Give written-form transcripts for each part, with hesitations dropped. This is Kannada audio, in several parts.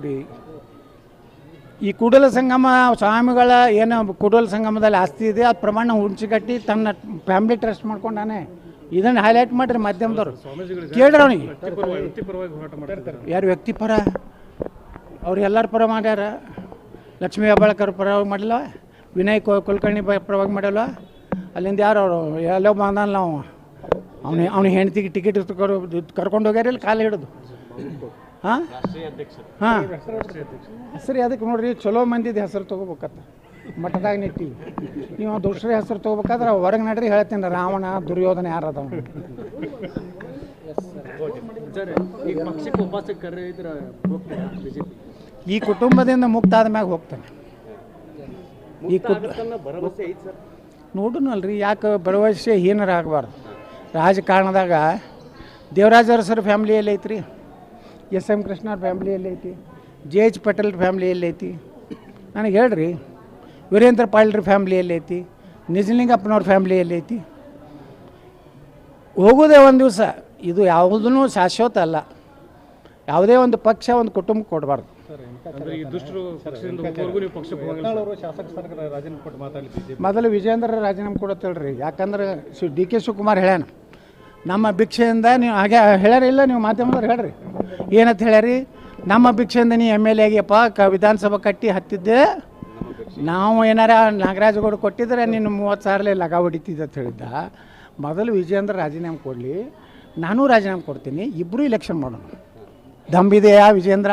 ರೀ ಈ ಕೂಡಲ ಸಂಗಮ ಸ್ವಾಮಿಗಳ ಏನು ಕೂಡಲ ಸಂಗಮದಲ್ಲಿ ಆಸ್ತಿ ಇದೆ ಅದು ಪ್ರಮಾಣ ಹುಂಚಿಕಟ್ಟಿ ತನ್ನ ಫ್ಯಾಮಿಲಿ ಟ್ರಸ್ಟ್ ಮಾಡ್ಕೊಂಡಾನೆ. ಇದನ್ನು ಹೈಲೈಟ್ ಮಾಡಿರಿ ಮಾಧ್ಯಮದವ್ರು, ಕೇಳ್ರಿ ಅವನಿಗೆ. ಯಾರು ವ್ಯಕ್ತಿಪರ? ಅವ್ರು ಎಲ್ಲರ ಪರ ಮಾಡ್ಯಾರ. ಲಕ್ಷ್ಮೀ ಹೆಬ್ಬಾಳ್ಕರ್ ಪರವಾಗಿ ಮಾಡಿಲ್ಲ, ವಿನಯ್ ಕುಲಕರ್ಣಿ ಪರವಾಗಿ ಮಾಡಲ್ಲ. ಅಲ್ಲಿಂದ ಯಾರು ಅವರು ಎಲ್ಲೋ ಬಂದಾನ ನಾವು ಅವ್ನಿಗೆ ಹೆಂಡ್ತಿಗೆ ಟಿಕೆಟ್ ಕರ್ಕೊಂಡು ಹೋಗ್ಯಾರಿಲ್ಲ ಕಾಲು ಹಿಡಿದು. ಹಾಂ ಹಾಂ ಹೆಸರು ಅದಕ್ಕೆ ನೋಡ್ರಿ, ಚಲೋ ಮಂದಿದ ಹೆಸರು ತೊಗೋಬೇಕತ್ತ ಮಠದಾಗ ನಿಂತೀವಿ. ನೀವು ದುಷ್ಟ್ರ ಹೆಸರು ತೊಗೋಬೇಕಾದ್ರೆ ಹೊರಗೆ ನಡ್ರಿ ಹೇಳ್ತೀನಿ, ರಾವಣ ದುರ್ಯೋಧನ ಯಾರದವ. ಈ ಕುಟುಂಬದಿಂದ ಮುಕ್ತ ಆದ ಮ್ಯಾಗ ಹೋಗ್ತಾನೆ. ಈ ನೋಡುನಲ್ರಿ, ಯಾಕೆ ಭರವಸೆ ಹೀನರಾಗಬಾರ್ದು. ರಾಜಕಾರಣದಾಗ ದೇವರಾಜ ಅರಸರ ಫ್ಯಾಮ್ಲಿ ಎಲ್ಲೈತ್ರಿ, ಎಸ್.ಎಂ. ಕೃಷ್ಣವ್ರ ಫ್ಯಾಮ್ಲಿ ಎಲ್ಲೈತಿ, ಜೆ.ಎಚ್. ಪಟೇಲ್ ಫ್ಯಾಮ್ಲಿ ಎಲ್ಲೈತಿ, ನನಗೆ ಹೇಳ್ರಿ. ವೀರೇಂದ್ರ ಪಾಳ್ರ ಫ್ಯಾಮ್ಲಿ ಎಲ್ಲೈತಿ, ನಿಜಲಿಂಗಪ್ಪನವ್ರ ಫ್ಯಾಮ್ಲಿ ಎಲ್ಲೈತಿ. ಹೋಗೋದೇ ಒಂದು ದಿವಸ. ಇದು ಯಾವುದೂ ಶಾಶ್ವತ ಅಲ್ಲ. ಯಾವುದೇ ಒಂದು ಪಕ್ಷ ಒಂದು ಕುಟುಂಬ ಕೊಡಬಾರ್ದು. ಮೊದಲು ವಿಜೇಂದ್ರ ರಾಜೀನಾಮೆ ಕೊಡತ್ತೇಳ್ರಿ. ಯಾಕಂದ್ರೆ ಡಿ.ಕೆ. ಶಿವಕುಮಾರ್ ಹೇಳ್ಯಾನ, ನಮ್ಮ ಭಿಕ್ಷೆಯಿಂದ ನೀವು ಹಾಗೆ ಹೇಳ್ಯಾರ ಇಲ್ಲ, ನೀವು ಮಾಧ್ಯಮದವ್ರು ಹೇಳ್ರಿ ಏನಂತ ಹೇಳ್ಯಾರಿ, ನಮ್ಮ ಭಿಕ್ಷೆಯಿಂದ ನೀವು ಎಮ್.ಎಲ್.ಎ ಆಗಿಯಪ್ಪ, ವಿಧಾನಸಭಾ ಕಟ್ಟಿ ಹತ್ತಿದ್ದೆ, ನಾವು ಏನಾರ ನಾಗರಾಜಗೌಡ ಕೊಟ್ಟಿದ್ರೆ ನೀನು 30,000 ಲಗ ಹೊಡಿತಿದ್ದೆ ಅಂತ ಹೇಳಿದ್ದ. ಮೊದಲು ವಿಜೇಂದ್ರ ರಾಜೀನಾಮೆ ಕೊಡಲಿ, ನಾನು ರಾಜೀನಾಮೆ ಕೊಡ್ತೀನಿ, ಇಬ್ಬರು ಇಲೆಕ್ಷನ್ ಮಾಡೋಣ. ದಂಬಿದೆಯಾ ವಿಜೇಂದ್ರ?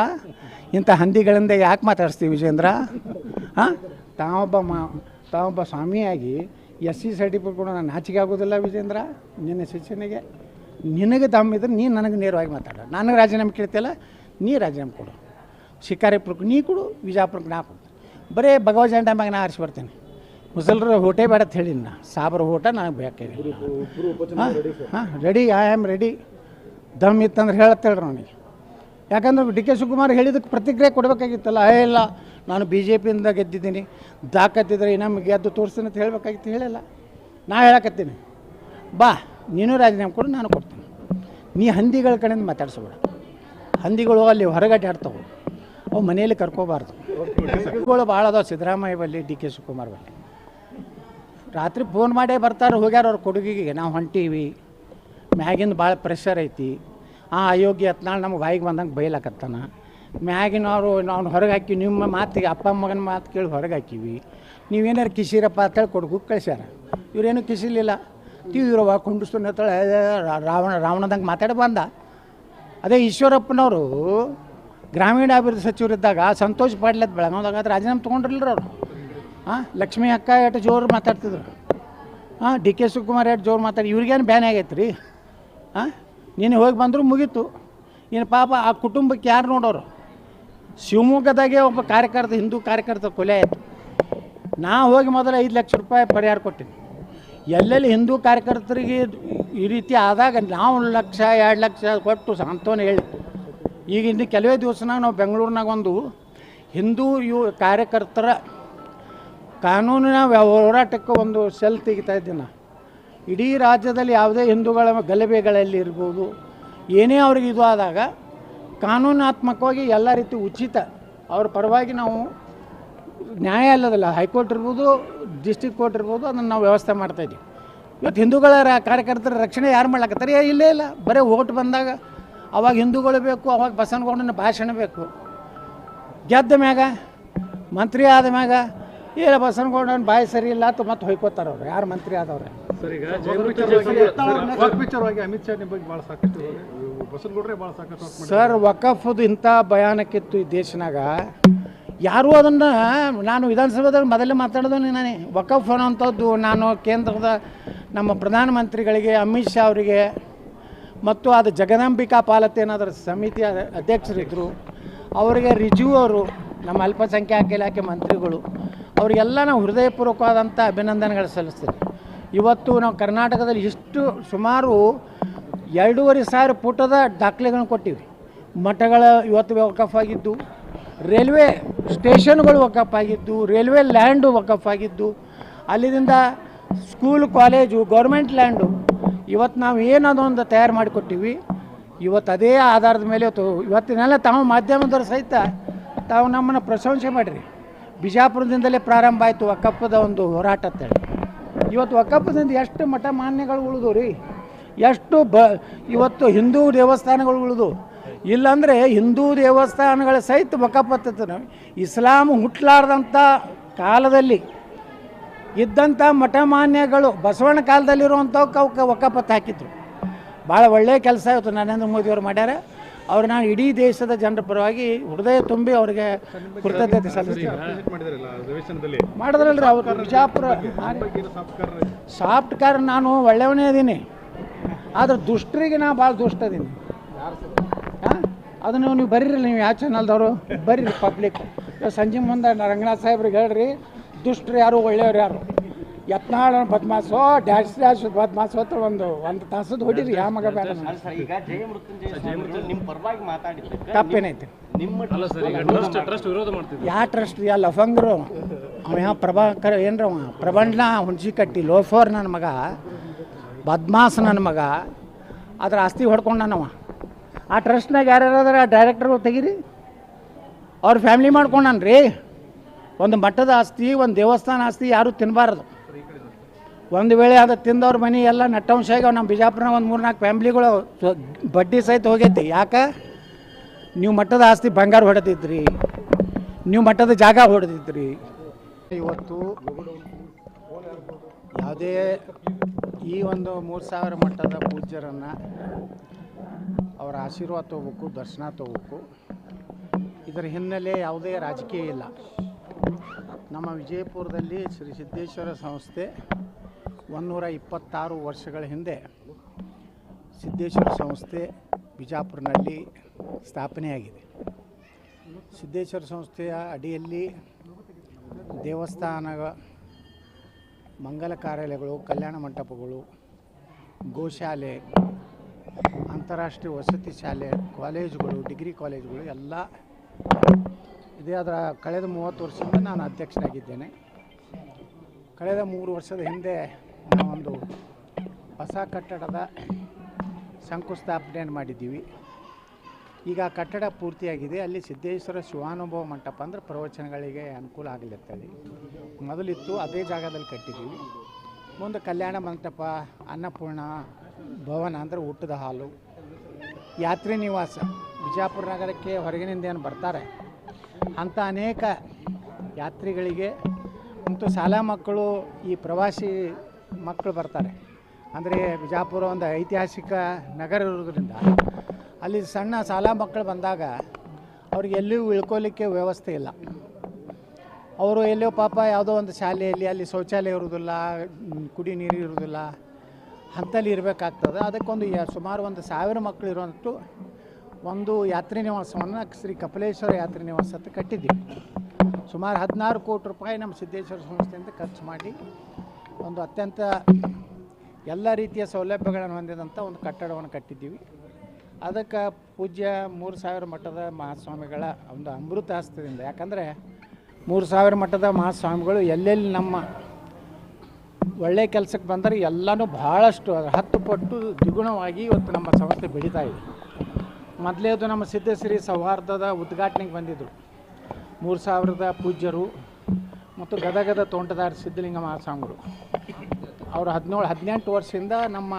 ಇಂಥ ಹಂದಿಗಳಿಂದ ಯಾಕೆ ಮಾತಾಡಿಸ್ತೀವಿ ವಿಜೇಂದ್ರ? ಹಾಂ, ತಾವೊಬ್ಬ ಸ್ವಾಮಿಯಾಗಿ SC ಸರ್ಟಿಫಿಕೇಟ್ ಕೊಡೋ ನಾನು ನಾಚಿಕೆ ಆಗೋದಿಲ್ಲ ವಿಜೇಂದ್ರ. ನಿನ್ನ ಶಿಕ್ಷಣಿಗೆ ನಿನಗೆ ದಮ್ಮಿದ್ರೆ ನೀನು ನನಗೆ ನೇರವಾಗಿ ಮಾತಾಡ. ನನಗೆ ರಾಜೀನಾಮೆ ಕೇಳ್ತಿಯಲ್ಲ, ನೀ ರಾಜೀನಾಮೆ ಕೊಡು. ಶಿಕಾರಿಪುರಕ್ಕೆ ನೀ ಕೊಡು, ವಿಜಯಪುರಕ್ಕೆ ನಾ ಕೊಡು. ಬರೀ ಭಗವಜಾಂಡ ಮ್ಯಾಗ ನಾ ಆರಿಸಿ ಬರ್ತೀನಿ. ಮುಸಲ್ರ ಹೋಟೆ ಬೇಡ ಅಂತ ಹೇಳಿನ, ಸಾಬ್ರ ಹೋಟ ನನಗೆ ಬೇಕಾಗಿಲ್ಲ. ಹಾಂ ರೆಡಿ, ಐ ಆಮ್ ರೆಡಿ. ದಮ್ ಇತ್ತಂದ್ರೆ ಹೇಳತ್ತೇಳ್ರಿ ಅವನಿಗೆ. ಯಾಕಂದ್ರೆ ಡಿ.ಕೆ. ಶಿವಕುಮಾರ್ ಹೇಳಿದಕ್ಕೆ ಪ್ರತಿಕ್ರಿಯೆ ಕೊಡಬೇಕಾಗಿತ್ತಲ್ಲ. ಇಲ್ಲ ನಾನು BJP-ಯಿಂದ ಗೆದ್ದಿದ್ದೀನಿ, ದಾಖತ್ತಿದ್ರೆ ಇನ್ನೊಮ್ಮೆ ಗೆದ್ದು ತೋರಿಸ್ತೀನಿ ಅಂತ ಹೇಳಬೇಕಾಗಿತ್ತು. ಹೇಳಿಲ್ಲ. ನಾ ಹೇಳಕತ್ತೀನಿ, ಬಾ ನೀನು ರಾಜೀನಾಮೆ ಕೊಡು, ನಾನು ಕೊಡ್ತೀನಿ. ನೀ ಹಂದಿಗಳ ಕಡೆಯಿಂದ ಮಾತಾಡ್ಸಬೇಡ. ಹಂದಿಗಳು ಅಲ್ಲಿ ಹೊರಗಡೆ ಆಡ್ತಾವೆ, ಅವು ಮನೆಯಲ್ಲಿ ಕರ್ಕೋಬಾರ್ದು. ಹಂದಿಗಳು ಭಾಳ ಅದಾವೆ ಸಿದ್ದರಾಮಯ್ಯ ಬಲ್ಲಿ, ಡಿ.ಕೆ. ಶಿವಕುಮಾರ್ ಬಲ್ಲಿ. ರಾತ್ರಿ ಫೋನ್ ಮಾಡೇ ಬರ್ತಾರೆ, ಹೋಗ್ಯಾರ ಅವ್ರ ಕೊಡುಗೆಗೆ, ನಾವು ಹೊಂಟೀವಿ, ಮ್ಯಾಗಿಂದ ಭಾಳ ಪ್ರೆಷರ್ ಐತಿ. ಅಯೋಗ್ಯ ಹತ್ನಾಳು ನಮ್ಗೆ ಬಾಯಿಗೆ ಬಂದಂಗೆ ಬೈಲಾಕತ್ತಾನ. ಮ್ಯಾಗಿನವರು ನಾವು ಹೊರಗೆ ಹಾಕಿ, ನಿಮ್ಮ ಮಾತಿಗೆ ಅಪ್ಪ ಮಗನ ಮಾತು ಕೇಳಿ ಹೊರಗೆ ಹಾಕಿವಿ. ನೀವೇನಾರು ಕಿಸಿರಪ್ಪ ಅಂತೇಳಿ ಕೊಡುಗು ಕಳಿಸ್ಯಾರ. ಇವರೇನು ಕಿಸಿಲಿಲ್ಲ. ಇವ್ರವ ಕುಂಡಿಸ್ತು ಹೇಳ್ತಾಳೆ, ರಾವಣದಂಗೆ ಮಾತಾಡಿ ಬಂದ. ಅದೇ ಈಶ್ವರಪ್ಪನವರು ಗ್ರಾಮೀಣಾಭಿವೃದ್ಧಿ ಸಚಿವರಿದ್ದಾಗ ಸಂತೋಷ್ ಪಾಟೀಲ್ ಅಂತ ಬೆಳಗಾವ್ದಾಗ ರಾಜೀನಾಮೆ ತೊಗೊಂಡ್ರಲ್ರ ಅವರು. ಲಕ್ಷ್ಮೀ ಅಕ್ಕ ಎಷ್ಟು ಜೋರು ಮಾತಾಡ್ತಿದ್ರು. ಡಿ.ಕೆ. ಶಿವಕುಮಾರ್ ಎಷ್ಟು ಜೋರು ಮಾತಾಡಿ, ಇವ್ರಿಗೇನು ಬ್ಯಾನ್ ಆಗೈತೆ ರೀ. ನೀನು ಹೋಗಿ ಬಂದರೂ ಮುಗೀತು. ಇನ್ನು ಪಾಪ ಆ ಕುಟುಂಬಕ್ಕೆ ಯಾರು ನೋಡೋರು? ಶಿವಮೊಗ್ಗದಾಗೆ ಒಬ್ಬ ಕಾರ್ಯಕರ್ತ, ಹಿಂದೂ ಕಾರ್ಯಕರ್ತ ಕೊಲೆ ಆಯಿತು. ನಾ ಹೋಗಿ ಮೊದಲು 5 ಲಕ್ಷ ರೂಪಾಯಿ ಪರಿಹಾರ ಕೊಟ್ಟಿನಿ. ಎಲ್ಲೆಲ್ಲಿ ಹಿಂದೂ ಕಾರ್ಯಕರ್ತರಿಗೆ ಈ ರೀತಿ ಆದಾಗ ನಾವು 1 ಲಕ್ಷ 2 ಲಕ್ಷ ಕೊಟ್ಟು ಸಾಂತ್ವನ ಹೇಳಿ. ಈಗ ಇನ್ನು ಕೆಲವೇ ದಿವಸನಾಗ ನಾವು ಬೆಂಗಳೂರಿನಾಗ ಒಂದು ಹಿಂದೂ ಕಾರ್ಯಕರ್ತರ ಕಾನೂನಿನ ಹೋರಾಟಕ್ಕೆ ಒಂದು ಸೆಲ್ ತೆಗಿತಾ ಇದ್ದೀನಿ. ಇಡೀ ರಾಜ್ಯದಲ್ಲಿ ಯಾವುದೇ ಹಿಂದೂಗಳ ಗಲಭೆಗಳಲ್ಲಿ ಇರ್ಬೋದು, ಏನೇ ಅವ್ರಿಗೆ ಇದು ಆದಾಗ ಕಾನೂನಾತ್ಮಕವಾಗಿ ಎಲ್ಲ ರೀತಿ ಉಚಿತ ಅವ್ರ ಪರವಾಗಿ ನಾವು ನ್ಯಾಯಾಲಯದಲ್ಲ, ಹೈಕೋರ್ಟ್ ಇರ್ಬೋದು, ಡಿಸ್ಟ್ರಿಕ್ಟ್ ಕೋರ್ಟ್ ಇರ್ಬೋದು, ಅದನ್ನು ನಾವು ವ್ಯವಸ್ಥೆ ಮಾಡ್ತಾಯಿದ್ದೀವಿ. ಇವತ್ತು ಹಿಂದೂಗಳ ಕಾರ್ಯಕರ್ತರ ರಕ್ಷಣೆ ಯಾರು ಮಾಡ್ಲಕತ್ತಾರೆ? ಇಲ್ಲೇ ಇಲ್ಲ. ಬರೀ ಓಟ್ ಬಂದಾಗ ಅವಾಗ ಹಿಂದೂಗಳು ಬೇಕು, ಅವಾಗ ಬಸವನಗೌಡನ ಭಾಷಣ ಬೇಕು. ಗೆದ್ದ ಮ್ಯಾಗ ಮಂತ್ರಿ ಆದ ಮ್ಯಾಗ ಇಲ್ಲ ಬಸವನಗೌಡನ ಬಾಯಿ ಸರಿ ಇಲ್ಲ ಅಂತ ಮತ್ತೆ ಹೊಯ್ಕೋತಾರೆ ಅವ್ರು, ಯಾರು ಮಂತ್ರಿ ಆದವ್ರೆ. ಸರ್, ವಕಫ್ದು ಇಂಥ ಭಯಾನಕ್ಕಿತ್ತು ಈ ದೇಶನಾಗ. ಯಾರೂ ಅದನ್ನು, ನಾನು ವಿಧಾನಸಭೆದಾಗ ಮೊದಲೇ ಮಾತಾಡೋದು ನಾನೇ. ವಕಫ್ ಅನ್ನೋಂಥದ್ದು ನಾನು ಕೇಂದ್ರದ ನಮ್ಮ ಪ್ರಧಾನಮಂತ್ರಿಗಳಿಗೆ, ಅಮಿತ್ ಶಾ ಅವರಿಗೆ, ಮತ್ತು ಅದು ಜಗದಾಂಬಿಕಾ ಪಾಲತೆ ಅನ್ನೋದ್ರ ಸಮಿತಿಯ ಅಧ್ಯಕ್ಷರಿದ್ದರು, ಅವರಿಗೆ ರಿಜು ಅವರು, ನಮ್ಮ ಅಲ್ಪಸಂಖ್ಯಾತ ಇಲಾಖೆ ಮಂತ್ರಿಗಳು, ಅವರಿಗೆಲ್ಲ ನಾವು ಹೃದಯಪೂರ್ವಕವಾದಂಥ ಅಭಿನಂದನೆಗಳು ಸಲ್ಲಿಸ್ತೀವಿ. ಇವತ್ತು ನಾವು ಕರ್ನಾಟಕದಲ್ಲಿ ಇಷ್ಟು ಸುಮಾರು 2,500 ಫುಟದ ದಾಖಲೆಗಳನ್ನು ಕೊಟ್ಟಿವಿ. ಮಠಗಳ ಇವತ್ತು ವಕಫ್ ಆಗಿದ್ದು, ರೈಲ್ವೆ ಸ್ಟೇಷನ್ಗಳು ವಕಫ್ ಆಗಿದ್ದು, ರೈಲ್ವೆ ಲ್ಯಾಂಡು ವಕಫ್ ಆಗಿದ್ದು, ಅಲ್ಲಿಂದ ಸ್ಕೂಲ್ ಕಾಲೇಜು ಗೌರ್ಮೆಂಟ್ ಲ್ಯಾಂಡು. ಇವತ್ತು ನಾವು ಏನದೊಂದು ತಯಾರು ಮಾಡಿಕೊಟ್ಟಿವಿ. ಇವತ್ತು ಅದೇ ಆಧಾರದ ಮೇಲೆ ಇವತ್ತಿನೆಲ್ಲ ತಾವು ಮಾಧ್ಯಮದವರು ಸಹಿತ ತಾವು ನಮ್ಮನ್ನು ಪ್ರಶಂಸೆ ಮಾಡಿರಿ. ಬಿಜಾಪುರದಿಂದಲೇ ಪ್ರಾರಂಭ ಆಯಿತು ವಕಫದ ಒಂದು ಹೋರಾಟ ಅಂತೇಳಿ. ಇವತ್ತು ವಕಫದಿಂದ ಎಷ್ಟು ಮಠ ಮಾನ್ಯಗಳು ಉಳಿದು ರೀ, ಎಷ್ಟು ಇವತ್ತು ಹಿಂದೂ ದೇವಸ್ಥಾನಗಳು ಉಳಿದು. ಇಲ್ಲಾಂದರೆ ಹಿಂದೂ ದೇವಸ್ಥಾನಗಳ ಸಹಿತ ವಕಫತ್ತು ಇಸ್ಲಾಂ ಹುಟ್ಟಲಾರ್ದಂಥ ಕಾಲದಲ್ಲಿ ಇದ್ದಂಥ ಮಠ ಮಾನ್ಯಗಳು ಬಸವಣ್ಣ ಕಾಲದಲ್ಲಿರುವಂಥವಕ್ಕೆ ಅವಕ್ಕೆ ವಕಫತ್ತು ಹಾಕಿದ್ರು. ಭಾಳ ಒಳ್ಳೆಯ ಕೆಲಸ ಇವತ್ತು ನರೇಂದ್ರ ಮೋದಿಯವರು ಮಾಡ್ಯಾರ. ಅವ್ರು ನಾನು ಇಡೀ ದೇಶದ ಜನರ ಪರವಾಗಿ ಹೃದಯ ತುಂಬಿ ಅವರಿಗೆ ಕೃತಜ್ಞತೆ ಸಲ್ಲಿಸ್ತೀನಿ. ಮಾಡಿದ್ರಲ್ರಿ ಅವ್ರು ಬಿಜಾಪುರ ಸಾಫ್ಟ್ ಕಾರ್. ನಾನು ಒಳ್ಳೆಯವನೇ ಇದೀನಿ, ಆದ್ರೆ ದುಷ್ಟರಿಗೆ ನಾ ಭಾಳ ದುಷ್ಟ ಇದೀನಿ. ಹಾಂ, ಅದನ್ನು ನೀವು ಬರೀರಿ, ನೀವು ಯಾವ ಚಾನಲ್ದವರು ಬರೀರಿ. ಪಬ್ಲಿಕ್ ಸಂಜೆ ಮುಂದೆ ರಂಗನಾಥ್ ಸಾಹೇಬ್ರಿಗೆ ಹೇಳ್ರಿ, ದುಷ್ಟರು ಯಾರು ಒಳ್ಳೆಯವ್ರು ಯಾರು. ಯತ್ನಾಳ ಬದ್ಮಾಸೋ ಡ್ಯಾಶ್ ಬದ್ಮಾಸೋ ಅಂತ ಒಂದು ತಾಸದ್ದು ಹೊಡೀರಿ. ಯಾವ ಮಗ ಬೇಡ. ತಪ್ಪೇನೈತಿ? ಯಾವ ಟ್ರಸ್ಟ್ ಯಾ ಲಫಂಗ್ರು ಅವ ಯಾವ ಪ್ರಭಾಕರ್ ಏನ್ರ ಪ್ರಬಂಡ್ನ ಹುಣಸಿ ಕಟ್ಟಿ ಲೋಫೋರ್ ನನ್ನ ಮಗ, ಬದ್ಮಾಸ್ ನನ್ನ ಮಗ, ಅದ್ರ ಆಸ್ತಿ ಹೊಡ್ಕೊಂಡನವ. ಆ ಟ್ರಸ್ಟ್ನಾಗ ಯಾರ್ಯಾರ ಡೈರೆಕ್ಟರ್ಗಳು ತೆಗೀರಿ. ಅವ್ರ ಫ್ಯಾಮ್ಲಿ ಮಾಡ್ಕೊಂಡನ್ರಿ. ಒಂದು ಮಠದ ಆಸ್ತಿ, ಒಂದು ದೇವಸ್ಥಾನ ಆಸ್ತಿ ಯಾರೂ ತಿನ್ನಬಾರ್ದು. ಒಂದು ವೇಳೆ ಅದು ತಿಂದವ್ರ ಮನೆ ಎಲ್ಲ ನಟ್ಟವಂಶ ಆಗ್ಯಾವ. ನಮ್ಮ ಬಿಜಾಪುರನಾಗ ಒಂದು 3-4 ಫ್ಯಾಮ್ಲಿಗಳು ಬಡ್ಡಿ ಸಹಿತ ಹೋಗೈತಿ. ಯಾಕೆ? ನೀವು ಮಠದ ಆಸ್ತಿ ಬಂಗಾರ ಹೊಡೆದಿದ್ರಿ, ನೀವು ಮಠದ ಜಾಗ ಹೊಡೆದಿದ್ರಿ. ಇವತ್ತು ಯಾವುದೇ ಈ ಒಂದು 3000 ಮಠದ ಪೂಜ್ಯರನ್ನು ಅವರ ಆಶೀರ್ವಾದ ತೊಗೋಬೇಕು, ದರ್ಶನ ತೊಗೋಬೇಕು. ಇದರ ಹಿನ್ನೆಲೆ ಯಾವುದೇ ರಾಜಕೀಯ ಇಲ್ಲ. ನಮ್ಮ ವಿಜಯಪುರದಲ್ಲಿ ಶ್ರೀ ಸಿದ್ದೇಶ್ವರ ಸಂಸ್ಥೆ 126 ವರ್ಷಗಳ ಹಿಂದೆ ಸಿದ್ದೇಶ್ವರ ಸಂಸ್ಥೆ ಬಿಜಾಪುರನಲ್ಲಿ ಸ್ಥಾಪನೆಯಾಗಿದೆ. ಸಿದ್ದೇಶ್ವರ ಸಂಸ್ಥೆಯ ಅಡಿಯಲ್ಲಿ ದೇವಸ್ಥಾನ, ಮಂಗಲ ಕಾರ್ಯಾಲಯಗಳು, ಕಲ್ಯಾಣ ಮಂಟಪಗಳು, ಗೋಶಾಲೆ, ಅಂತಾರಾಷ್ಟ್ರೀಯ ವಸತಿ ಶಾಲೆ, ಕಾಲೇಜುಗಳು, ಡಿಗ್ರಿ ಕಾಲೇಜುಗಳು ಎಲ್ಲ ಇದೆ. ಅದರ ಕಳೆದ 30 ವರ್ಷದಿಂದ ನಾನು ಅಧ್ಯಕ್ಷನಾಗಿದ್ದೇನೆ. ಕಳೆದ 3 ವರ್ಷದ ಹಿಂದೆ ನಾವೊಂದು ಹೊಸ ಕಟ್ಟಡದ ಶಂಕುಸ್ಥಾಪನೆಯನ್ನು ಮಾಡಿದ್ದೀವಿ. ಈಗ ಕಟ್ಟಡ ಪೂರ್ತಿಯಾಗಿದೆ. ಅಲ್ಲಿ ಸಿದ್ದೇಶ್ವರ ಶಿವಾನುಭವ ಮಂಟಪ ಅಂದರೆ ಪ್ರವಚನಗಳಿಗೆ ಅನುಕೂಲ ಆಗಲಿರ್ತದೆ. ಮೊದಲಿತ್ತು, ಅದೇ ಜಾಗದಲ್ಲಿ ಕಟ್ಟಿದ್ದೀವಿ. ಮುಂದೆ ಕಲ್ಯಾಣ ಮಂಟಪ, ಅನ್ನಪೂರ್ಣ ಭವನ ಅಂದರೆ ಊಟದ ಹಾಲು, ಯಾತ್ರಿ ನಿವಾಸ, ಬಿಜಾಪುರ ನಗರಕ್ಕೆ ಹೊರಗಿನಿಂದ ಏನು ಬರ್ತಾರೆ ಅಂಥ ಅನೇಕ ಯಾತ್ರಿಗಳಿಗೆ ಮತ್ತು ಶಾಲಾ ಮಕ್ಕಳು, ಈ ಪ್ರವಾಸಿ ಮಕ್ಕಳು ಬರ್ತಾರೆ. ಅಂದರೆ ಬಿಜಾಪುರ ಒಂದು ಐತಿಹಾಸಿಕ ನಗರ ಇರೋದ್ರಿಂದ ಅಲ್ಲಿ ಸಣ್ಣ ಶಾಲಾ ಮಕ್ಕಳು ಬಂದಾಗ ಅವ್ರಿಗೆ ಎಲ್ಲಿಯೂ ಇಳ್ಕೊಳ್ಳಿಕ್ಕೆ ವ್ಯವಸ್ಥೆ ಇಲ್ಲ. ಅವರು ಎಲ್ಲೋ ಪಾಪ ಯಾವುದೋ ಒಂದು ಶಾಲೆಯಲ್ಲಿ ಅಲ್ಲಿ ಶೌಚಾಲಯ ಇರೋದಿಲ್ಲ, ಕುಡಿ ನೀರು ಇರೋದಿಲ್ಲ, ಅಂಥಲ್ಲಿ ಇರಬೇಕಾಗ್ತದೆ. ಅದಕ್ಕೊಂದು ಸುಮಾರು 1000 ಮಕ್ಕಳು ಇರುವಂಥ ಒಂದು ಯಾತ್ರಿ ನಿವಾಸವನ್ನು ಶ್ರೀ ಕಪಿಲೇಶ್ವರ ಯಾತ್ರಿ ನಿವಾಸ ಅಂತ ಕಟ್ಟಿದ್ದೀವಿ. ಸುಮಾರು 16 ಕೋಟಿ ರೂಪಾಯಿ ನಮ್ಮ ಸಿದ್ದೇಶ್ವರ ಸಂಸ್ಥೆಯಿಂದ ಖರ್ಚು ಮಾಡಿ ಒಂದು ಅತ್ಯಂತ ಎಲ್ಲ ರೀತಿಯ ಸೌಲಭ್ಯಗಳನ್ನು ಹೊಂದಿದಂಥ ಒಂದು ಕಟ್ಟಡವನ್ನು ಕಟ್ಟಿದ್ದೀವಿ. ಅದಕ್ಕೆ ಪೂಜ್ಯ 3000 ಮಠದ ಮಹಾಸ್ವಾಮಿಗಳ ಒಂದು ಅಮೃತ ಹಸ್ತದಿಂದ, ಯಾಕಂದರೆ 3000 ಮಠದ ಮಹಾಸ್ವಾಮಿಗಳು ಎಲ್ಲೆಲ್ಲಿ ನಮ್ಮ ಒಳ್ಳೆಯ ಕೆಲಸಕ್ಕೆ ಬಂದರೆ ಎಲ್ಲನೂ ಭಾಳಷ್ಟು 10 ಪಟ್ಟು ದ್ವಿಗುಣವಾಗಿ ಇವತ್ತು ನಮ್ಮ ಸಂಸ್ಥೆ ಬೆಳೀತಾ ಇದೆ. ಮೊದಲೇದು ನಮ್ಮ ಸಿದ್ಧಶ್ರೀ ಸೌಹಾರ್ದದ ಉದ್ಘಾಟನೆಗೆ ಬಂದಿದ್ದರು 3000 ಪೂಜ್ಯರು ಮತ್ತು ಗದಗದ ತೋಂಟದಾರ ಸಿದ್ಧಲಿಂಗ ಮಹಾಸ್ವಾಮಿಗಳು. ಅವರು 17-18 ವರ್ಷದಿಂದ ನಮ್ಮ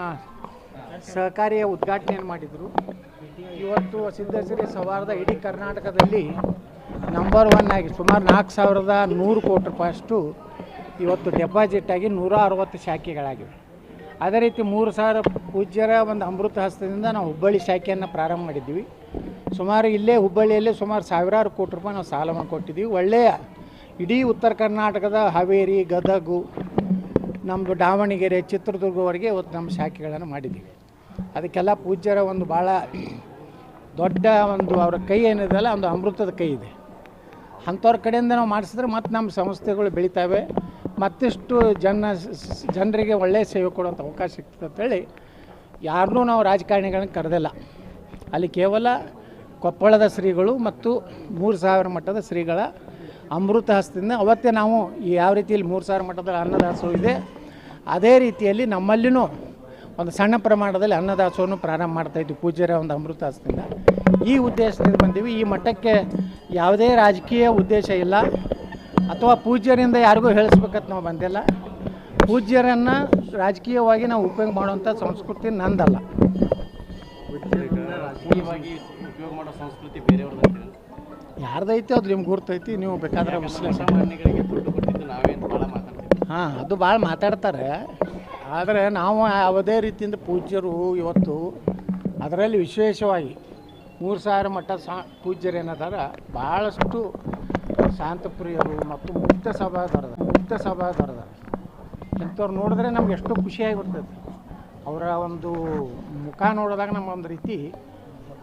ಸಹಕಾರಿಯ ಉದ್ಘಾಟನೆಯನ್ನು ಮಾಡಿದರು. ಇವತ್ತು ಸಿದ್ಧಶ್ರೀ ಸೌಹಾರ್ದ ಇಡೀ ಕರ್ನಾಟಕದಲ್ಲಿ ನಂಬರ್ 1 ಆಗಿ ಸುಮಾರು 4100 ಕೋಟಿ ರೂಪಾಯಿಯಷ್ಟು ಇವತ್ತು ಡೆಪಾಸಿಟ್ ಆಗಿ 160 ಶಾಖೆಗಳಾಗಿವೆ. ಅದೇ ರೀತಿ 3000 ಪೂಜ್ಯರ ಒಂದು ಅಮೃತ ಹಸ್ತದಿಂದ ನಾವು ಹುಬ್ಬಳ್ಳಿ ಶಾಖೆಯನ್ನು ಪ್ರಾರಂಭ ಮಾಡಿದ್ದೀವಿ. ಸುಮಾರು ಇಲ್ಲೇ ಹುಬ್ಬಳ್ಳಿಯಲ್ಲೇ ಸುಮಾರು 1000 ಕೋಟಿ ರೂಪಾಯಿ ನಾವು ಸಾಲವನ್ನು ಕೊಟ್ಟಿದ್ದೀವಿ. ಒಳ್ಳೆಯ ಇಡೀ ಉತ್ತರ ಕರ್ನಾಟಕದ ಹಾವೇರಿ, ಗದಗು, ನಮ್ಮದು ದಾವಣಗೆರೆ, ಚಿತ್ರದುರ್ಗವರೆಗೆ ಇವತ್ತು ನಮ್ಮ ಶಾಖೆಗಳನ್ನು ಮಾಡಿದ್ದೀವಿ. ಅದಕ್ಕೆಲ್ಲ ಪೂಜ್ಯರ ಒಂದು ಭಾಳ ದೊಡ್ಡ ಒಂದು ಅವರ ಕೈ ಏನಿದೆಯಲ್ಲ, ಒಂದು ಅಮೃತದ ಕೈ ಇದೆ. ಅಂಥವ್ರ ಕಡೆಯಿಂದ ನಾವು ಮಾಡಿಸಿದ್ರೆ ಮತ್ತು ನಮ್ಮ ಸಂಸ್ಥೆಗಳು ಬೆಳೀತವೆ, ಮತ್ತಿಷ್ಟು ಜನರಿಗೆ ಒಳ್ಳೆಯ ಸೇವೆ ಕೊಡುವಂಥ ಅವಕಾಶ ಸಿಗ್ತದೆ ಅಂತೇಳಿ ಯಾರನ್ನೂ ನಾವು ರಾಜಕಾರಣಿಗಳನ್ನ ಕರೆದಿಲ್ಲ. ಅಲ್ಲಿ ಕೇವಲ ಕೊಪ್ಪಳದ ಶ್ರೀಗಳು ಮತ್ತು 3000 ಮಠದ ಶ್ರೀಗಳ ಅಮೃತ ಹಸ್ತದಿಂದ ಅವತ್ತೇ ನಾವು ಯಾವ ರೀತಿಯಲ್ಲಿ 3000 ಮಠದ ಅನ್ನದಾಸೋಹ ಇದೆ, ಅದೇ ರೀತಿಯಲ್ಲಿ ನಮ್ಮಲ್ಲಿನೂ ಒಂದು ಸಣ್ಣ ಪ್ರಮಾಣದಲ್ಲಿ ಅನ್ನದಾಸೋಹವನ್ನು ಪ್ರಾರಂಭ ಮಾಡ್ತಾಯಿದ್ವಿ ಪೂಜ್ಯರ ಒಂದು ಅಮೃತಾಸದಿಂದ. ಈ ಉದ್ದೇಶದಿಂದ ಬಂದೀವಿ. ಈ ಮಟ್ಟಕ್ಕೆ ಯಾವುದೇ ರಾಜಕೀಯ ಉದ್ದೇಶ ಇಲ್ಲ ಅಥವಾ ಪೂಜ್ಯರಿಂದ ಯಾರಿಗೂ ಹೇಳಿಸ್ಬೇಕಂತ ನಾವು ಬಂದಿಲ್ಲ. ಪೂಜ್ಯರನ್ನು ರಾಜಕೀಯವಾಗಿ ನಾವು ಉಪಯೋಗ ಮಾಡುವಂಥ ಸಂಸ್ಕೃತಿ ನಂದಲ್ಲ. ರಾಜಕೀಯವಾಗಿ ಉಪಯೋಗ ಮಾಡೋ ಸಂಸ್ಕೃತಿ ಬೇರೆಯವ್ರದ್ದು ಯಾರ್ದೈತೆ ಅದು ನಿಮ್ಗೆ ಗುರ್ತೈತಿ, ನೀವು ಬೇಕಾದ್ರೆ ಸಾಮಾನ್ಯಗಳಿಗೆ ದುಡ್ಡು ಕೊಟ್ಟಿದ್ದು ನಾವೇ ಅಂತ ಭಾಳ ಮಾತಾಡ್ತೀವಿ. ಹಾಂ, ಅದು ಭಾಳ ಮಾತಾಡ್ತಾರೆ. ಆದರೆ ನಾವು ಯಾವುದೇ ರೀತಿಯಿಂದ ಪೂಜ್ಯರು ಇವತ್ತು ಅದರಲ್ಲಿ ವಿಶೇಷವಾಗಿ 3000 ಮಠ ಪೂಜ್ಯರು ಏನದಾರ ಭಾಳಷ್ಟು ಶಾಂತಪ್ರಿಯರು ಮತ್ತು ಮುಕ್ತ ಸಭಾದರದ ಇಂಥವ್ರು ನೋಡಿದ್ರೆ ನಮ್ಗೆ ಎಷ್ಟೋ ಖುಷಿಯಾಗಿ ಬರ್ತೈತೆ. ಅವರ ಒಂದು ಮುಖ ನೋಡಿದಾಗ ನಮ್ಗೆ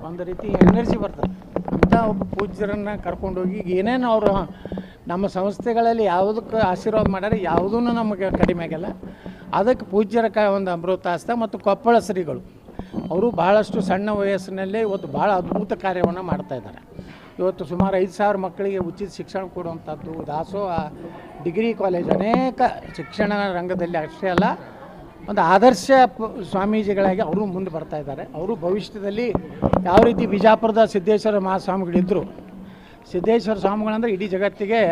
ಒಂದು ರೀತಿ ಎನರ್ಜಿ ಬರ್ತದೆ. ಅಂಥ ಒಬ್ಬ ಪೂಜ್ಯರನ್ನು ಕರ್ಕೊಂಡೋಗಿ ಏನೇನು ಅವರು ನಮ್ಮ ಸಂಸ್ಥೆಗಳಲ್ಲಿ ಯಾವುದಕ್ಕೆ ಆಶೀರ್ವಾದ ಮಾಡ್ಯಾರ ಯಾವುದೂ ನಮಗೆ ಕಡಿಮೆ ಆಗಿಲ್ಲ. ಅದಕ್ಕೆ ಪೂಜ್ಯರ ಒಂದು ಅಮೃತಾಸ್ತ ಮತ್ತು ಕೊಪ್ಪಳ ಶ್ರೀಗಳು ಅವರು ಭಾಳಷ್ಟು ಸಣ್ಣ ವಯಸ್ಸಿನಲ್ಲೇ ಇವತ್ತು ಭಾಳ ಅದ್ಭುತ ಕಾರ್ಯವನ್ನು ಮಾಡ್ತಾಯಿದ್ದಾರೆ. ಇವತ್ತು ಸುಮಾರು 5000 ಮಕ್ಕಳಿಗೆ ಉಚಿತ ಶಿಕ್ಷಣ ಕೊಡುವಂಥದ್ದು, ದಾಸೋಹ, ಡಿಗ್ರಿ ಕಾಲೇಜ್, ಅನೇಕ ಶಿಕ್ಷಣ ರಂಗದಲ್ಲಿ ಅಷ್ಟೇ ಅಲ್ಲ ಒಂದು ಆದರ್ಶ ಸ್ವಾಮೀಜಿಗಳಾಗಿ ಅವರು ಮುಂದೆ ಬರ್ತಾಯಿದ್ದಾರೆ. ಅವರು ಭವಿಷ್ಯದಲ್ಲಿ ಯಾವ ರೀತಿ ಬಿಜಾಪುರದ ಸಿದ್ದೇಶ್ವರ ಮಹಾಸ್ವಾಮಿಗಳಿದ್ದರು, ಸಿದ್ದೇಶ್ವರ ಸ್ವಾಮಿಗಳಂದರೆ ಇಡೀ ಜಗತ್ತಿಗೆ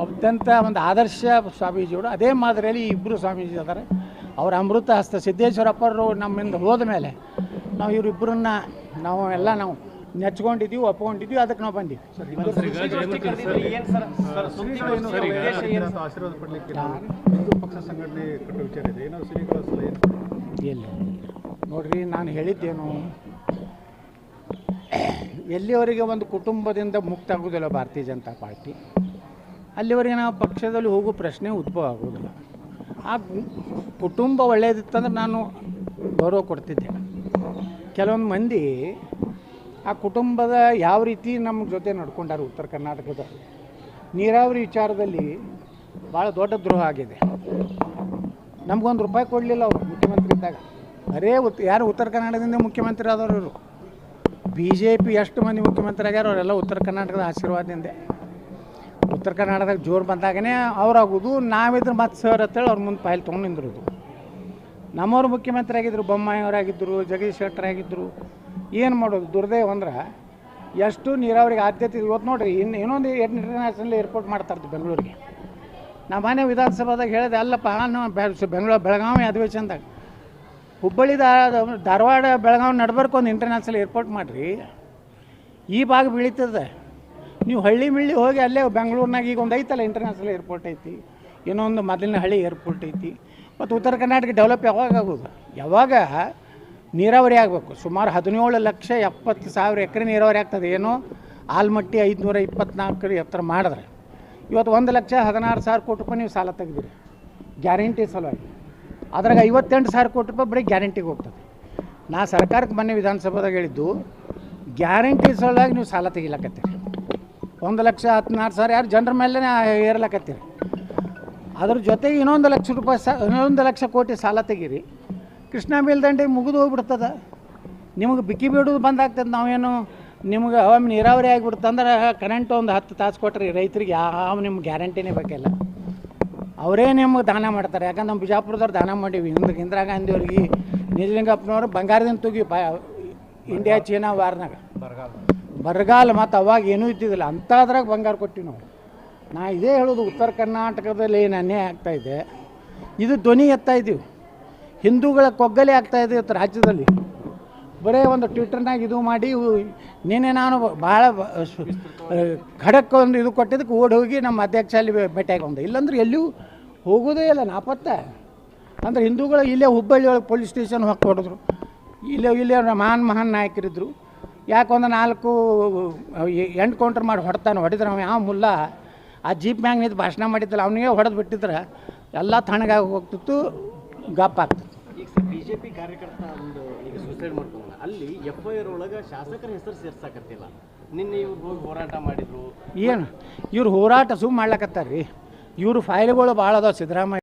ಅತ್ಯಂತ ಒಂದು ಆದರ್ಶ ಸ್ವಾಮೀಜಿಗಳು, ಅದೇ ಮಾದರಿಯಲ್ಲಿ ಇಬ್ಬರು ಸ್ವಾಮೀಜಿ ಇದ್ದಾರೆ. ಅವರ ಅಮೃತ ಹಸ್ತ ಸಿದ್ದೇಶ್ವರಪ್ಪರು ನಮ್ಮಿಂದ ಹೋದ ಮೇಲೆ ನಾವು ಇವರಿಬ್ಬರನ್ನ ನಾವು ನೆಚ್ಕೊಂಡಿದ್ದೀವಿ, ಒಪ್ಕೊಂಡಿದ್ದೀವಿ, ಅದಕ್ಕೆ ನಾವು ಬಂದೀವಿ. ಆಶೀರ್ವಾದ ಪಡಲಿಕ್ಕೆ ಹಿಂದೂ ಪಕ್ಷ ಸಂಘಟನೆ ಕಟ್ಟೋ ವಿಚಾರ ಇದೆ, ಏನಾದ್ರು ಶ್ರೀಗಳ ಇಲ್ಲ ನೋಡ್ರಿ, ನಾನು ಹೇಳಿದ್ದೇನು, ಎಲ್ಲಿವರೆಗೆ ಒಂದು ಕುಟುಂಬದಿಂದ ಮುಕ್ತ ಆಗೋದಿಲ್ಲ ಭಾರತೀಯ ಜನತಾ ಪಾರ್ಟಿ, ಅಲ್ಲಿವರೆಗೆ ನಾವು ಪಕ್ಷದಲ್ಲಿ ಹೋಗೋ ಪ್ರಶ್ನೆ ಉದ್ಭವ ಆಗೋದಿಲ್ಲ. ಆ ಕುಟುಂಬ ಒಳ್ಳೆಯದಿತ್ತಂದ್ರೆ ನಾನು ಗೌರವ ಕೊಡ್ತಿದ್ದೆ. ಕೆಲವೊಂದು ಮಂದಿ ಆ ಕುಟುಂಬದ ಯಾವ ರೀತಿ ನಮ್ಮ ಜೊತೆ ನಡ್ಕೊಂಡಾರು ಉತ್ತರ ಕರ್ನಾಟಕದ ನೀರಾವರಿ ವಿಚಾರದಲ್ಲಿ ಭಾಳ ದೊಡ್ಡ ದ್ರೋಹ ಆಗಿದೆ. ನಮಗೊಂದು ರೂಪಾಯಿ ಕೊಡಲಿಲ್ಲ ಅವರು ಮುಖ್ಯಮಂತ್ರಿ ಇದ್ದಾಗ. ಯಾರು ಉತ್ತರ ಕರ್ನಾಟಕದಿಂದ ಮುಖ್ಯಮಂತ್ರಿ ಆದವರು ಇವರು. BJP ಎಷ್ಟು ಮಂದಿ ಮುಖ್ಯಮಂತ್ರಿ ಆಗ್ಯಾರ ಅವರೆಲ್ಲ ಉತ್ತರ ಕರ್ನಾಟಕದ ಆಶೀರ್ವಾದದಿಂದ. ಉತ್ತರ ಕರ್ನಾಟಕದಾಗ ಜೋರು ಬಂದಾಗನೇ ಅವ್ರಾಗೋದು, ನಾವಿದ್ರೆ ಮತ್ತೆ ಸರ್ ಅಂತೇಳಿ ಅವ್ರ ಮುಂದೆ ಫೈಲ್ ತೊಗೊಂಡು ನಿಂದಿರೋದು. ನಮ್ಮವ್ರು ಮುಖ್ಯಮಂತ್ರಿ ಆಗಿದ್ದರು, ಬೊಮ್ಮಾಯಿಯವರಾಗಿದ್ದರು, ಜಗದೀಶ್ ಶೆಟ್ಟರ್ ಆಗಿದ್ದರು. ಏನು ಮಾಡೋದು ದುರ್ದೈವ ಅಂದ್ರೆ ಎಷ್ಟು ನೀರಾವರಿಗೆ ಆದ್ಯತೆ. ಇವತ್ತು ನೋಡಿರಿ, ಇನ್ನೊಂದು ಇಂಟರ್ನ್ಯಾಷನಲ್ ಏರ್ಪೋರ್ಟ್ ಮಾಡ್ತಾರ್ದು ಬೆಂಗಳೂರಿಗೆ. ನಾವು ಮನೆ ವಿಧಾನಸಭಾದಾಗ ಹೇಳಿದೆ, ಅಲ್ಲಪ್ಪ ನಾನು ಬೆಳಗಾವಿ ಅಧಿವೇಶನದಾಗ ಹುಬ್ಬಳ್ಳಿ ಧಾರವಾಡ ಬೆಳಗಾವಿ ನಡ್ಬರ್ಕು ಒಂದು ಇಂಟರ್ನ್ಯಾಷನಲ್ ಏರ್ಪೋರ್ಟ್ ಮಾಡಿರಿ, ಈ ಭಾಗ ಬೀಳಿತದೆ. ನೀವು ಹಳ್ಳಿ ಮಿಳ್ಳಿ ಹೋಗಿ ಅಲ್ಲೇ ಬೆಂಗಳೂರಿನಾಗ ಈಗ ಒಂದು ಐತಲ್ಲ ಇಂಟರ್ನ್ಯಾಷನಲ್ ಏರ್ಪೋರ್ಟ್ ಐತಿ, ಇನ್ನೊಂದು ಮೊದಲಿನ ಹಳ್ಳಿ ಏರ್ಪೋರ್ಟ್ ಐತಿ. ಮತ್ತು ಉತ್ತರ ಕರ್ನಾಟಕ ಡೆವಲಪ್ ಯಾವಾಗ ಆಗೋದು? ಯಾವಾಗ ನೀರಾವರಿ ಆಗಬೇಕು. ಸುಮಾರು 17,70,000 ಎಕರೆ ನೀರಾವರಿ ಆಗ್ತದೆ. ಏನೋ ಆಲ್ಮಟ್ಟಿ 524 ಎತ್ತರ ಮಾಡಿದ್ರೆ ಇವತ್ತು 1,16,000 ಕೋಟಿ ರೂಪಾಯಿ ನೀವು ಸಾಲ ತೆಗೆದಿರಿ ಗ್ಯಾರಂಟಿ ಸಲುವಾಗಿ. ಅದ್ರಾಗ 58,000 ಕೋಟಿ ರೂಪಾಯಿ ಬರೀ ಗ್ಯಾರಂಟಿಗೆ ಹೋಗ್ತದೆ. ನಾ ಸರ್ಕಾರಕ್ಕೆ ಮೊನ್ನೆ ವಿಧಾನಸಭಾದಾಗ ಹೇಳಿದ್ದು, ಗ್ಯಾರಂಟಿ ಸಲುವಾಗಿ ನೀವು ಸಾಲ ತೆಗಿಲಕತ್ತೀರಿ. 1,16,000 ಯಾರು ಜನರ ಮೇಲೆ ಏರ್ಲಕತ್ತೀರಿ. ಅದ್ರ ಜೊತೆಗೆ ಇನ್ನೊಂದು ಲಕ್ಷ ಕೋಟಿ ಸಾಲ ತೆಗೀರಿ, ಕೃಷ್ಣಾ ಮೇಲ್ದಂಡೆ ಮುಗಿದು ಹೋಗ್ಬಿಡ್ತದೆ. ನಿಮಗೆ ಬಿಕ್ಕಿ ಬಿಡೋದು ಬಂದಾಗ್ತದೆ. ನಾವೇನು ನಿಮ್ಗೆ ಒಮ್ಮೆ ನೀರಾವರಿ ಆಗಿಬಿಡ್ತಂದ್ರೆ ಕರೆಂಟ್ ಒಂದು 10 ತಾಸು ಕೊಟ್ಟರೆ ರೈತರಿಗೆ ಯಾವ ನಿಮ್ಗೆ ಗ್ಯಾರಂಟಿನೇ ಬೇಕಿಲ್ಲ. ಅವರೇ ನಿಮ್ಗೆ ದಾನ ಮಾಡ್ತಾರೆ. ಯಾಕಂದ್ರೆ ನಮ್ಮ ಬಿಜಾಪುರದವ್ರು ದಾನ ಮಾಡೀವಿ. ಇಂದಿರಾ ಗಾಂಧಿಯವ್ರಿಗೆ, ನಿಜಲಿಂಗಪ್ಪನವ್ರು ಬಂಗಾರದಿಂದ ತುಗಿ ಇಂಡಿಯಾ ಚೀನಾ ವಾರ್ನಾಗ ಬರಗಾಲ, ಮತ್ತು ಅವಾಗ ಏನೂ ಇದ್ದಿದ್ದಿಲ್ಲ, ಅಂಥದ್ರಾಗ ಬಂಗಾರ ಕೊಟ್ಟಿವಿ ನಾವು. ನಾ ಇದೇ ಹೇಳೋದು, ಉತ್ತರ ಕರ್ನಾಟಕದಲ್ಲಿ ಏನು ಅನ್ಯಾಯ ಆಗ್ತಾಯಿದೆ, ಇದು ಧ್ವನಿ ಎತ್ತಾಯಿದ್ದೀವಿ. ಹಿಂದೂಗಳ ಕೊಗ್ಗಲೆ ಆಗ್ತಾಯಿದೆ ಇವತ್ತು ರಾಜ್ಯದಲ್ಲಿ. ಬರೀ ಒಂದು ಟ್ವಿಟರ್ನಾಗ ಇದು ಮಾಡಿ ನಿನ್ನೆ ನಾನು ಭಾಳ ಖಡಕ್ ಒಂದು ಇದು ಕೊಟ್ಟಿದ್ದಕ್ಕೆ ಓಡಿ ಹೋಗಿ ನಮ್ಮ ಅಧ್ಯಕ್ಷ ಅಲ್ಲಿ ಭೇಟಿಯಾಗಿ ಬಂದೆ. ಇಲ್ಲಾಂದ್ರೆ ಎಲ್ಲಿಯೂ ಹೋಗೋದೇ ಇಲ್ಲ, ನಾಪತ್ತೆ. ಅಂದರೆ ಹಿಂದೂಗಳು ಇಲ್ಲೇ ಹುಬ್ಬಳ್ಳಿ ಒಳಗೆ ಪೊಲೀಸ್ ಸ್ಟೇಷನ್ ಹೋಗಿ ಹೊಡೆದ್ರು. ಇಲ್ಲೇ ಮಹಾನ್ ನಾಯಕರಿದ್ದರು. ಯಾಕೊಂದು 4 ಎನ್ಕೌಂಟರ್ ಮಾಡಿ ಹೊಡೆದ್ರೆ ಅವ ಯಾವ ಮುಲ್ಲ ಆ ಜೀಪ್ ಮ್ಯಾಗ ನಿಂತು ಭಾಷಣ ಮಾಡಿದ್ದಲ್ಲ, ಅವನಿಗೆ ಹೊಡೆದು ಬಿಟ್ಟಿದ್ರೆ ಎಲ್ಲ ತಣ್ಣಗಾಗಿ ಹೋಗ್ತಿತ್ತು, ಗಪ್ ಆಗ್ತಿತ್ತು. ಈಗ BJP ಕಾರ್ಯಕರ್ತ ಒಂದು ಈಗ ಸೂಸೈಡ್ ಮಾಡ್ಕೊಂಡ, ಅಲ್ಲಿ FIR ಒಳಗೆ ಶಾಸಕರ ಹೆಸರು ಸೇರ್ಸಾಕತ್ತಿಲ್ಲ. ನಿನ್ನೆ ಇವ್ರು ಹೋಗಿ ಹೋರಾಟ ಮಾಡಿದ್ರು. ಏನು ಇವ್ರು ಹೋರಾಟ ಸುಮ್ಮ ಮಾಡ್ಲಕತ್ತಾರ ರೀ. ಇವ್ರು ಫೈಲ್ಗಳು ಭಾಳ ಅದಾವ. ಸಿದ್ದರಾಮಯ್ಯ